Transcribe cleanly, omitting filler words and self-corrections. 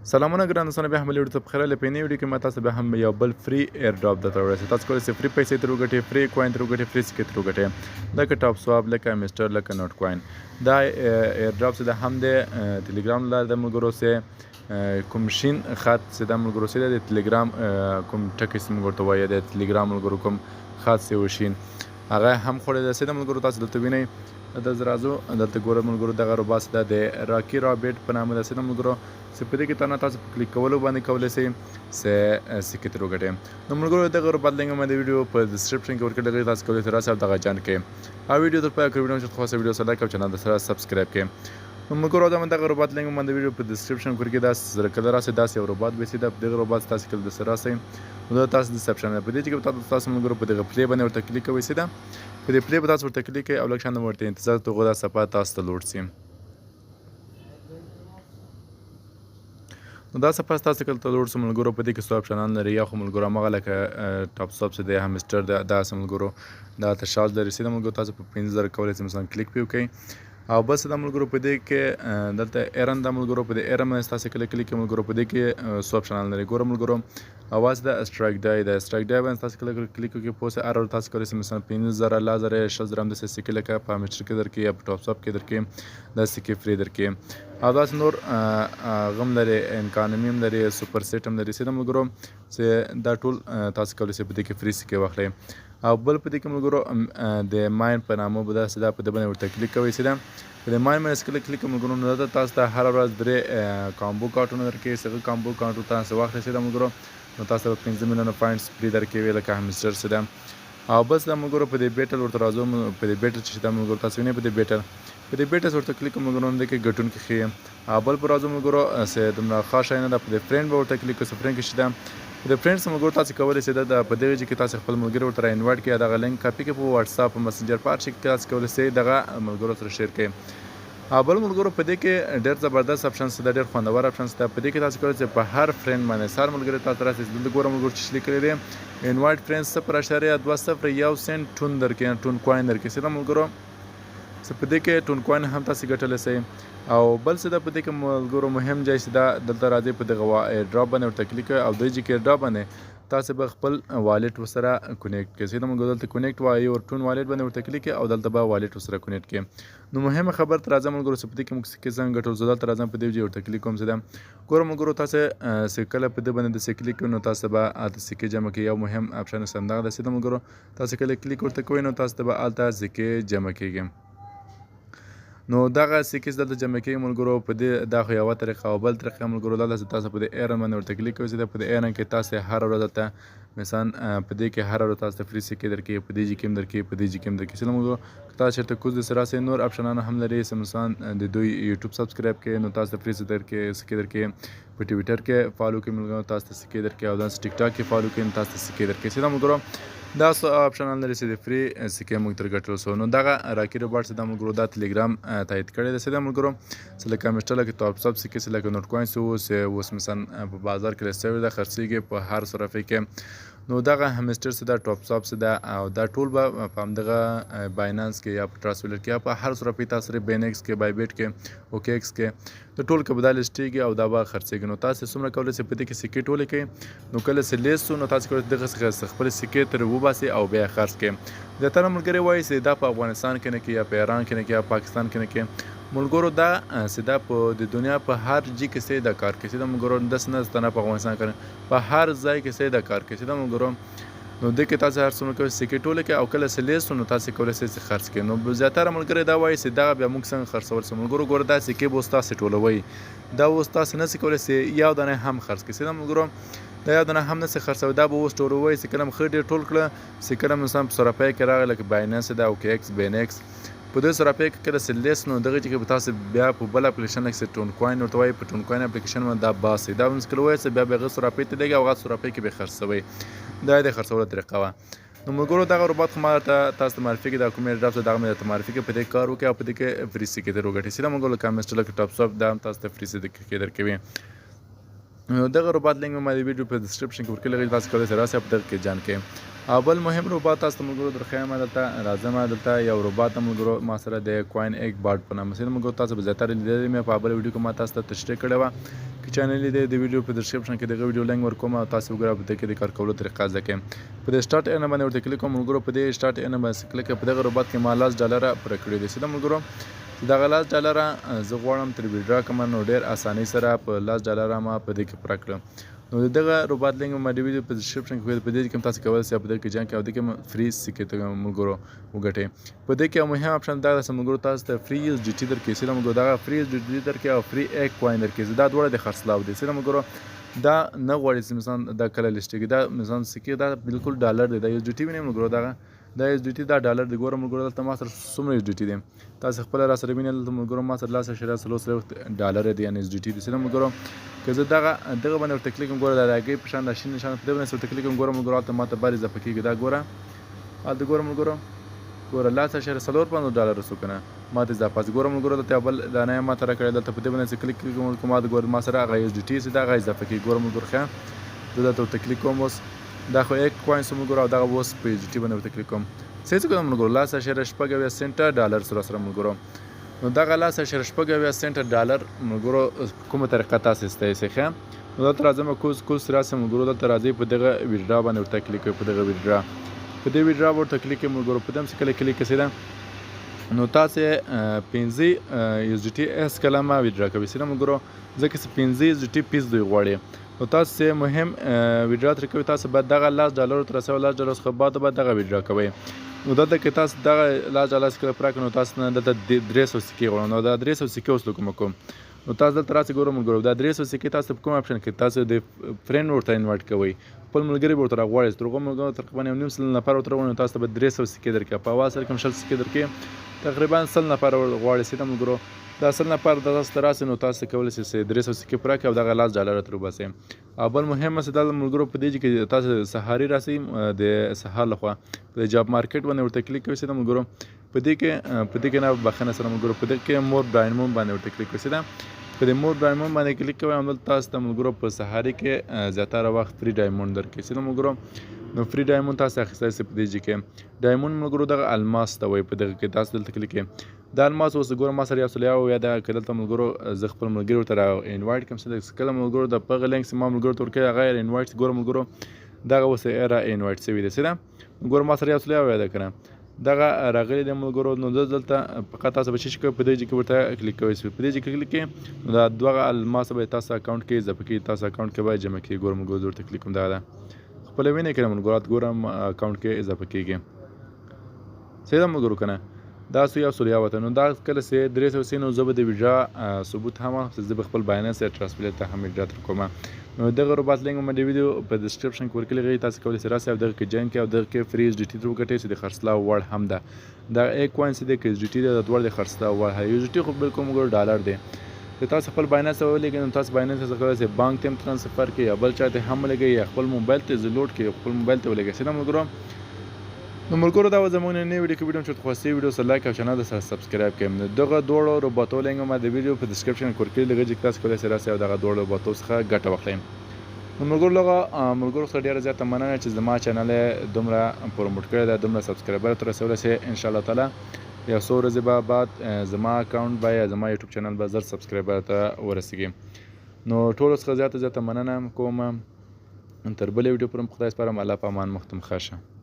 سلامونه ګران دوستانو، بیا هم بلې ویډیو ته پخیر راغلئ. په نوې ویډیو کې ما تاسو ته بیا هم یو بل فری ایر ډراپ درته ورسوي. تاسو کولی شئ فری پیسې ترې وګټئ، فری کوین ترې وګټئ، فری سکې ترې وګټئ، لکه ټاپ سواب، لکه میسټر، لکه نوټ کوین. دا ایر ډراپ چې ده هم د ټلیګرام له لارې د ملګرو سه کوم شین خط چې د ملګرو سه د ټلیګرام کوم ټکی چې موږ ورته وایو د ټلیګرام ملګرو کوم خط چې وشین هغه هم خوړی دی. د ملګرو تاسو دلته وینئ د زرازو دلته ګوره ملګرو دغه روباس ده د راکي رابیټ په نامه ده. د ملګرو چې په دې کې تاسو په کلیک کولو باندې کولی شئ سکې ترې وګټئ. نو ملګرو دغه روباټ لینک مې د ویډیو په ډسکرپشن کې ورکړی دی، تاسو کولی شئ راسئ او دغه جان کړئ. او ویډیو تر پایه کړئ، ویډیو چې خوښه ویډیو سره لایک او چینل سره سبسکرایب کړئ. نو ملګرو دغه روباټ لینک مې د ویډیو په ډسکرپشن کې ورکړی دی. زه کله راسئ داسې یو روباټ به شي، دغه روباټ تاسو کله د سره راسئ نو تاسو د سبسکرایب په دې کې تاسو ملګرو په دغه پلی باندې ورته کلیک کوئ. سیده په دې پلی به تاسو ورته کلیک کوئ او لږ شان ورته انتظار کوئ دا صفحه تاسو ته لوډ شي. نو دا صفحه تاسو کله ته لوډ شي ملګرو، په دې کې څو اپشنان لري. یا خو ملګرو همغه لکه ټاپ سټاپ چې دی همیسټر دی، داسې ملګرو دا تشال لري. سیده ملګرو تاسو په 15,000 کولی شئ مثلا کلیک پې وکړئ. او بس دا ملګرو په دې کې دلته ایرن دا ملګرو په دې ایرن باندې تاسو کله کلیک کوئ ملګرو، په دې کې څو اپشنان لري. ګوره ملګرو اواز د اسټرایک ډای د اسټرایک ډای باندې تاسو کله کلیک وکړئ پوه شئ هر تاسو کولی شئ مثلا 15,000 لازره 6,000 همداسې سکې لکه په همیسټر کې درکړي یا په ټاپ سټاپ کې درکړي دا سکې فری درکړي. او داسې نور غم لري، انکانومي هم لري، سوپر سیټ هم لري. سیده ملګرو چې دا ټول تاسو کولی شئ په دې کې فری سکې واخلئ. او بل په دې کې ملګرو د ماین په نامه به داسې دا په دې باندې ورته کلیک کوئ. سیده په دې ماین باندې کله کلیک ملګرو نو دلته تاسو ته هره ورځ 3 کامبو کارټونه درکوي. هغه کامبو کارټ تاسو واخلئ سیده ملګرو نو تاسو به 15 میلیونه پوینټس فری درکوي لکه همیسټر سیده. او بس دا ملګرو په دې بیټل ورته راځو. په دې بیټل چې دا ملګرو تاسو وینئ په دې بیټل ورته کلیک ملګرو نو دې کې ګټونکي ښیي. او بل پر راځو ملګرو چې دومره ښه شی نه ده، په دې فرینډ به ورته کلیک کوئ. فرینډ کې چې ده د فرینډس ملګرو تاسو کولی شئ د په دغه کې تاسو خپل ملګري ورته را انوایټ کړئ، دغه لینک کاپي کړئ په واتساپ په مسنجر په هر شي کې تاسو کولی شئ دغه ملګرو سره شیر کړئ. او بل ملګرو په دې کې ډېر زبردست اپشنز ده، ډېر خوندور اپشنز ده. په دې کې تاسو کولی شئ په هر فرینډ باندې هر ملګري تاسو راسئ. دلته ګوره ملګرو چې لیکلی دی انوایټ فرینډز 0.20 سنټ ټون درکوي، ټون کوین درکوي. سیده ملګرو په دې کې ټون کوین هم تاسو ګټلی شئ. او بل څه ده په دې کې ملګرو مهم ځای چې دا دلته راځئ په دغه ډراپ باندې ورته کلیک کوئ او دوی چې کې ډراپ باندې تاسو به خپل والټ ورسره کونیکټ کړئ. سیده ملګرو دلته کونیکټ وایي ور ټون والټ باندې ورته کلیک کوئ او دلته به والټ ورسره کونیکټ کړئ. نو مهمه خبر ته راځم ملګرو چې په دې کې موږ سکې څنګه ګټو. زه دلته راځم په دې ځای ورته کلیک کوم. سیده ګوره ملګرو تاسو چې کله په دې باندې د سکې کلیک کوئ نو تاسو به هلته سکې جمع کوئ. یو مهم اپشن یې همدغه ده. سیده ملګرو تاسو کله کلیک ورته کوئ نو تاسو ته به هلته سکې جمع کیږي. نو دغه سکې دلته جمع کیږي ملګرو. په دې دا خو یوه طریقه. او بل طریقه ملګرو دا ده چې تاسو په دې ایرن باندې ورته کلیک کوئ. په دې ایرن کې تاسو هره ورځ دلته مثلا په دې کې هره ورځ تاسو ته فری سکې درکوي، په دې جي کې هم درکوي، په دې جي کې هم درکوي. سیده ملګرو که تاسو چېرته کوز داسې راسئ نور اپشنان هم لري چې مثلا د دوی یوټیوب سبسکرایب کړئ نو تاسو ته فری سکې درکوي. په ټویټر کې فالو کړئ ملګرو تاسو ته سکې درکوي. او داسې ټیک ټاک کې فالو کړئ نو تاسو ته سکې درکوي. سیده ملګرو دا څه اپشنان لري چې د فری سکې موږ ترې ګټلو سو. نو دغه راکي روباټ چې دا ملګرو دا ټلیګرام تایید کړی دی. سیده ملګرو چې لکه همیسټر لکه ټاپ سټاپ سکې چې لکه نوټ کوین اوس مثلا په بازار کې رسوي ده، خرڅېږي په هر صرفۍ کې. نو دغه همیسټر چې دا ټاپ سټاپ چې دا او دا ټول به په همدغه باینانس کې یا په ټرانسفیلر کې یا په هر صرفۍ تاسو بینکس کې بایبیټ کې اوکیکس کې د ټول کې به دا لسټېږي او دا به خرڅېږي. نو تاسو څومره کولی شئ په دې کې سکې ټولې کړئ. نو کله چې لیست شو نو تاسو کولی شئ دغه څخه خپلې سکې ترې وباسئ او بیا یې خرڅ کړئ. زیاتره ملګري وایي چې دا په افغانستان کې نه کوي یا په ایران کې نه کوي یا پاکستان کې نه کوي. ملګرو دا چې دا په د دنیا په هر جي کې دا کار کوي. سیده ملګرو داسې نه چې نه په افغانستان کې په هر ځای کې دا کار کوي. سیده ملګرو نو دې کې تاسو هر څومره کوئ سکې ټولې کړئ او کله چې لیست نو تاسو کولی شئ چې خرڅ کړئ. نو زیاتره ملګري دا وایي چې دغه بیا موږ څنګه خرڅول شو. ملګرو ګوره دا سکې به اوس تاسو ټولوئ، دا اوس تاسو نشئ کولی چې یو دانه هم خرڅ کړئ. سیده ملګرو دا یو دانه هم نشئ خرڅولی، دا به اوس ټولوئ چې کله ښه ډېر ټول کړه چې کله مثلا په صرفۍ کې راغی لکه بایننس ده اوکیکس بینکس په دې صرفۍ کې کله چې لیست نو دغه کې به تاسو بیا په بل اپلیکیشن کې ټون کوین ورته وایي په ټون کوین اپلیکیشن باندې دا باسئ. دا به کله وایي چې بیا به هغه صرفۍ ته لګي او هغه صرفۍ کې به خرڅوئ. دا د خرڅولو طریقه وه. نو ملګرو دغه روباټ خو ما تاسو ته معرفي کړي، دا کوم ډراپ څه دغه مې درته معرفي کړي. په دې کار وکړئ او په دې کې فری سکې ترې وګټئ. سیده ملګرو لکه همیسټر لکه ټاپ سټاپ دا هم تاسو ته فری سکې درکوي. دغه روباټ لینک مې ما د ویډیو په ډسکرپشن کې ورکړی، تاسو کولی شئ راسئ او په دغه کې جان کړئ. او بل مهم روبات تاسو ته ملګرو درښیم دلته راځم دلته یو روبات ملګرو ما سره د کوین ایګ بارډ په نامه سره ملګرو تاسو به زیاتره لیدلی مې په بل ویډیو کې ما تاسو ته تشریح کړې وه که چا نه لیدی د ویډیو په ډسکرپشن کې دغه ویډیو لینک ورکوم او تاسو وګورئ په دې کې د کار کولو طریقه زده کړئ په دې سټارټ ان باندې ورته کلیک کوم ملګرو په دې سټارټ ان باندې کلیک په دغه روبات کې ما $10 پوره کړي دي سیده ملګرو دغه $10 زه غواړم تر ویډرا کوم نو ډېر اسانۍ سره په $10 ما په دې کې پوره کړم نو دغه روبات لینک ما د ویډیو په ډسکرپشن کې په دې کې تاسو کولی شئ په دې کې جان کې او دې کې فری سکې ته ملګرو وګټئ په دې کې یو مهم اپشن دا ده ملګرو تاسو ته فری یوز ډي ټي درکوي سیده ملګرو دغه فری یوز ډي ټي درکوي او فری ایک کوین درکوي دا دواړه د خرڅلاو دي سیده ملګرو دا نه غواړي چې مثلا دا کله لسټیږي دا مثلا سکې دا بالکل ډالر دی دا یوز ډي ټي وینئ ملګرو دا یوز ډي ټي دا ډالر دی ګوره ملګرو دلته ما سره څومره یوز ډي ټي دی تاسو خپله را سره وینئ دلته ملګرو ما سره $10.4 دی یعنې یوز ډي ټي دی سیده ملګرو که زه دغه باندې ورته کلیک کوم ګوره د هګۍ په شان دا شین نشان په دې باندې ورته کلیک کوم ګوره ملګرو هلته ماته بار اضافه کېږي دا ګوره هلته ګوره ملګرو ګوره $10.4 شو که نه ماته اضافه شي ګوره ملګرو دلته یو بل دانه یې ماته راکړې دلته په دې باندې کلیک کوم ما ګوره ما سره هغه یوز ډي ټي دا هغه اضافه کېږي ګوره ملګرو ښه زه دلته ورته کلیک کوم اوس دا خو ایک کوین شو ملګرو او دغه اوس په یوز ډي ټي باندې ورته کلیک کوم څه څه کوم ملګرو $10.4 سره ملګرو نو دغه $10.4 ملګرو کومه طریقه تاسو استعمالوئ ښه نو دلته راځم کوز راسم ملګرو دلته راځئ په دغه ویډرا باندې ورته کلیک کوئ په دغه ویډرا په دې ویډرا ورته کلیک کوئ ملګرو په دې هم چې کله کلیک کړئ نو تاسو 15 یوز ډي ټي اس کلمه ویډرا کوئ سیده ملګرو ځکه چې 15 یوز ډي ټي پیس دوی غواړي نو تاسو مهم ویډرا ترې کوئ تاسو باید دغه $10 تر $10 څخه بعد دغه ویډرا کوئ نو دلته کې تاسو دغه $10 کله پوره کړئ نو تاسو نه دلته 300 سکې غواړم نو دا 300 سکې اوس کوم نو تاسو دلته راسئ ګورئ ملګرو دا 300 سکې تاسو په کوم اپشن کې تاسو د فرینډ ورته انوایټ کوئ خپل ملګري به ورته راغواړئ تر هغو ملګرو تقریبا 1.5 نفر ورته راغواړئ نو تاسو ته به 300 سکې درکړي په اول سره کوم 100 سکې درکړي تقریبا 100 نفر غواړئ سیده ملګرو دا 100 نفر تاسو ته راسي نو تاسو کولی شئ 300 سکې پوره کړئ او دغه $10 ترې وباسئ او بل مهم مسله دا ملګرو په دې کې تاسو سهاري راسئ د سهار لخوا د جاب مارکیټ باندې ورته کلیک کوئ سیده ملګرو په دې کې نه بخښنه سره ملګرو په دې کې مور ډاینموم باندې ورته کلیک کوئ سیده په دې مور ډایموند باندې کلیک کوئ همدلته تاسو ته ملګرو په سهاري کې زیاتره وخت فری ډایموند درکوي سیده ملګرو نو فری ډایموند تاسو اخیستی شئ په دې کې ډایموند ملګرو دغه الماس ته وایي په دغه کې تاسو دلته کلیک کوئ دا الماس اوس ګوره ما سره 1 یا دا که دلته ملګرو زه خپل ملګري ورته را انوایټ کړم چې کله ملګرو د په هغه لینک چې ما ملګرو ته ورکوي هغه یې انوایټ ګوره ملګرو دغه اوس یې را انوایټ شوي دی سیده ګوره ما سره 1 ده که نه دغه راغلی دی ملګرو نو دلته فقط تاسو به څه کوئ په دې کې ورته کلیک کوئ په دې کې کلیک کوئ نو دا دغه الماس به تاسو اکاونټ کې اضافه کړي تاسو اکاونټ کې باید جمع کړي ګوره ملګرو ورته کلیک کوم دغه ده خپله وینئ که نه ملګرو ګورم اکاونټ کې اضافه کېږي سیده ملګرو که نه دا یو سوریه وته نو دا کله چې 300 سي نو زه به د ویډرا ثبوت هم زه به خپل بایننس یا ټرانسپلیټ ته هم ویډرا تر کوم نو دغه روبات لینک مې د ویډیو په ډسکرپشن کې ورکړی غوښتل تاسو کولی شئ راسئ او دغه کې جوین کړئ او دغه کې فری ایچ ډي ټي وګټئ چې د خرڅلاو وړ هم ده دا ایک کوین چې د ایچ ډي ټي دی دا دواړه د خرڅلاو وړ هي ایچ ډي ټي خو بالکل مګر ډالر دی که تاسو خپل بایننس ولګئ نو تاسو بایننس څخه کولی شئ بانک ته هم ترانسفر کړئ یا بل چا ته هم ولګئ یا خپل موبایل ته لوډ کړئ خپل موبایل ته ولګئ سیده ملګرو نو ملګرو دا زموږ نن ویډیو کې ویډیو چې خوښي ویډیو سره لایک او چینل سره سبسکرایب کړئ دغه دوړو روبوټو لینک ما د ویډیو په ډسکرپشن کې ورکړی لږه چې تاسو کولی شئ راسئ او دغه دوړو روبوټو څخه ګټه واخلئ نو ملګرو سره ډېره زیاته مننه چې زما چینل دومره پروموټ کړی دی دومره سبسکرایبر ته رسولی شئ انشاءالله تعالی یو څو ورځې به بعد زما اکاونټ به یا زما یوټیوب چینل به زر سبسکرایبر ته ورسیږي نو ټولو څخه زیاته مننه کوم تر بلې ویډیو پورې خدای سپارم الله په امان مختم ښه شه